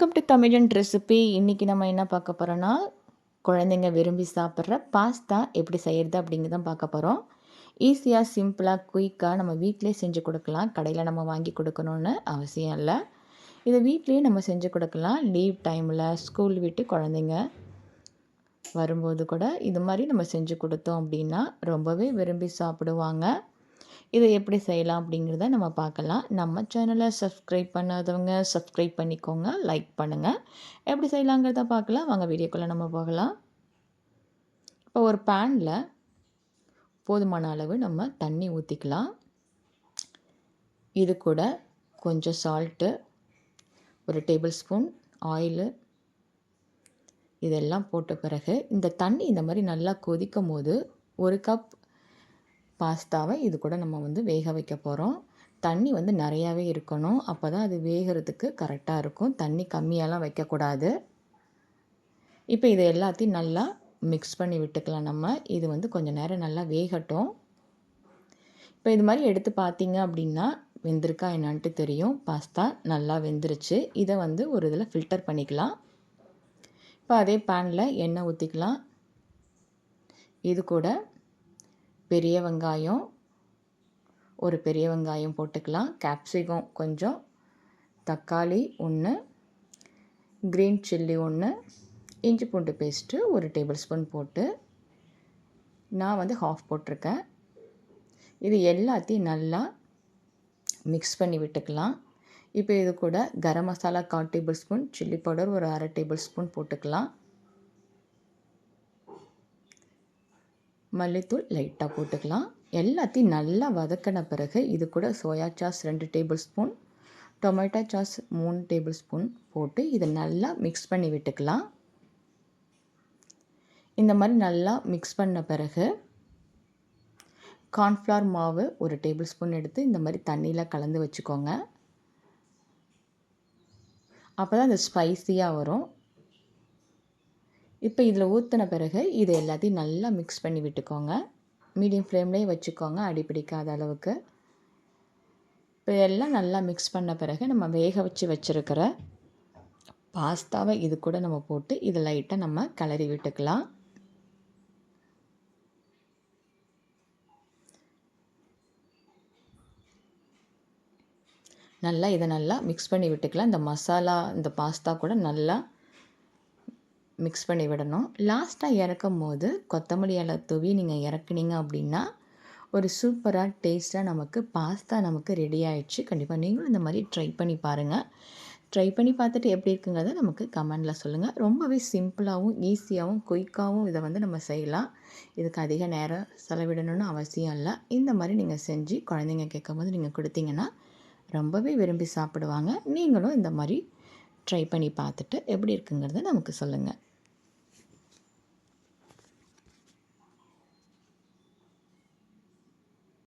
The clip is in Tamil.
வெல்கம் டு தமிழன் ரெசிபி. இன்றைக்கி நம்ம என்ன பார்க்க போகிறோன்னா, குழந்தைங்க விரும்பி சாப்பிட்ற பாஸ்தா எப்படி செய்கிறது அப்படிங்கிறது தான் பார்க்க போகிறோம். ஈஸியாக, சிம்பிளாக, குயிக்காக நம்ம வீட்டிலே செஞ்சு கொடுக்கலாம். கடையில் நம்ம வாங்கி கொடுக்கணுன்னு அவசியம் இல்லை. இதை வீட்லேயே நம்ம செஞ்சு கொடுக்கலாம். லீவ் டைமில் ஸ்கூல் விட்டு குழந்தைங்க வரும்போது கூட இது மாதிரி நம்ம செஞ்சு கொடுத்தோம் அப்படின்னா ரொம்பவே விரும்பி சாப்பிடுவாங்க. இதை எப்படி செய்யலாம் அப்படிங்கிறத நம்ம பார்க்கலாம். நம்ம சேனலை சப்ஸ்கிரைப் பண்ணாதவங்க சப்ஸ்கிரைப் பண்ணிக்கோங்க, லைக் பண்ணுங்கள். எப்படி செய்யலாங்கிறத பார்க்கலாம். வாங்க வீடியோக்குள்ளே நம்ம போகலாம். இப்போ ஒரு பேனில் போதுமான அளவு நம்ம தண்ணி ஊற்றிக்கலாம். இது கூட கொஞ்சம் சால்ட்டு, ஒரு டேபிள் ஸ்பூன் ஆயிலு, இதெல்லாம் போட்ட பிறகு இந்த தண்ணி இந்த மாதிரி நல்லா கொதிக்கும் போது ஒரு கப் பாஸ்தாவை இது கூட நம்ம வேக வைக்க போகிறோம். தண்ணி நிறையாவே இருக்கணும். அப்போ தான் அது வேகிறதுக்கு கரெக்டாக இருக்கும். தண்ணி கம்மியாலாம் வைக்கக்கூடாது. இப்போ இது எல்லாத்தையும் நல்லா மிக்ஸ் பண்ணி விட்டுக்கலாம் நம்ம. இது கொஞ்சம் நேரம் நல்லா வேகட்டும். இப்போ இது மாதிரி எடுத்து பார்த்தீங்க அப்படின்னா வெந்திருக்கா என்னான்ட்டு தெரியும். பாஸ்தா நல்லா வெந்துருச்சு. இதை ஒரு இதில் ஃபில்டர் பண்ணிக்கலாம். இப்போ அதே பேனில் எண்ணெய் ஊற்றிக்கலாம். இது கூட பெரிய வெங்காயம், ஒரு பெரிய வெங்காயம் போட்டுக்கலாம். கேப்சிகம் கொஞ்சம், தக்காளி 1, க்ரீன் சில்லி 1, இஞ்சி பூண்டு பேஸ்ட்டு ஒரு டேபிள் ஸ்பூன் போட்டு நான் ஹாஃப் போட்டிருக்கேன். இது எல்லாத்தையும் நல்லா மிக்ஸ் பண்ணி விட்டுக்கலாம். இப்போ இது கூட garam masala 1/4 tablespoon, chilli powder ஒரு 1/2 டேபிள் ஸ்பூன் போட்டுக்கலாம். மல்லித்தூள் லைட்டாக போட்டுக்கலாம். எல்லாத்தையும் நல்லா வதக்கின பிறகு இது கூட soya sauce 2 table spoon, tomato sauce 3 table spoon போட்டு இதை நல்லா மிக்ஸ் பண்ணி விட்டுக்கலாம். இந்த மாதிரி நல்லா மிக்ஸ் பண்ண பிறகு கார்ன்ஃப்ளவர் மாவு ஒரு டேபிள் ஸ்பூன் எடுத்து இந்த மாதிரி தண்ணியில் கலந்து வச்சுக்கோங்க. அப்போ தான் அது ஸ்பைஸியாக வரும். இப்போ இதில் ஊற்றின பிறகு இது எல்லாத்தையும் நல்லா மிக்ஸ் பண்ணி விட்டுக்கோங்க. மீடியம் ஃப்ளேம்லேயே வச்சுக்கோங்க, அடிப்பிடிக்காத அளவுக்கு. இப்போ எல்லாம் நல்லா மிக்ஸ் பண்ண பிறகு நம்ம வேக வச்சுருக்கிற பாஸ்தாவை இது கூட நம்ம போட்டு இதை லைட்டாக நம்ம கிளறி விட்டுக்கலாம். இதை நல்லா மிக்ஸ் பண்ணி விட்டுக்கலாம். இந்த மசாலா இந்த பாஸ்தா கூட நல்லா மிக்ஸ் பண்ணி விடணும். லாஸ்ட்டாக இறக்கும் போது கொத்தமல்லி இலை தூவி நீங்கள் இறக்குனீங்க அப்படின்னா ஒரு சூப்பராக டேஸ்ட்டாக நமக்கு பாஸ்தா நமக்கு ரெடி ஆகிடுச்சு. கண்டிப்பாக நீங்களும் இந்த மாதிரி ட்ரை பண்ணி பாருங்கள். ட்ரை பண்ணி பார்த்துட்டு எப்படி இருக்குங்கிறத நமக்கு கமெண்டில் சொல்லுங்கள். ரொம்பவே சிம்பிளாகவும் ஈஸியாகவும் குயிக்காகவும் இதை நம்ம செய்யலாம். இதுக்கு அதிக நேரம் செலவிடணும்னு அவசியம் இல்லை. இந்த மாதிரி நீங்கள் செஞ்சு குழந்தைங்க கேட்கும்போது நீங்கள் கொடுத்தீங்கன்னா ரொம்பவே விரும்பி சாப்பிடுவாங்க. நீங்களும் இந்த மாதிரி ட்ரை பண்ணி பார்த்துட்டு எப்படி இருக்குங்கிறத நமக்கு சொல்லுங்கள்.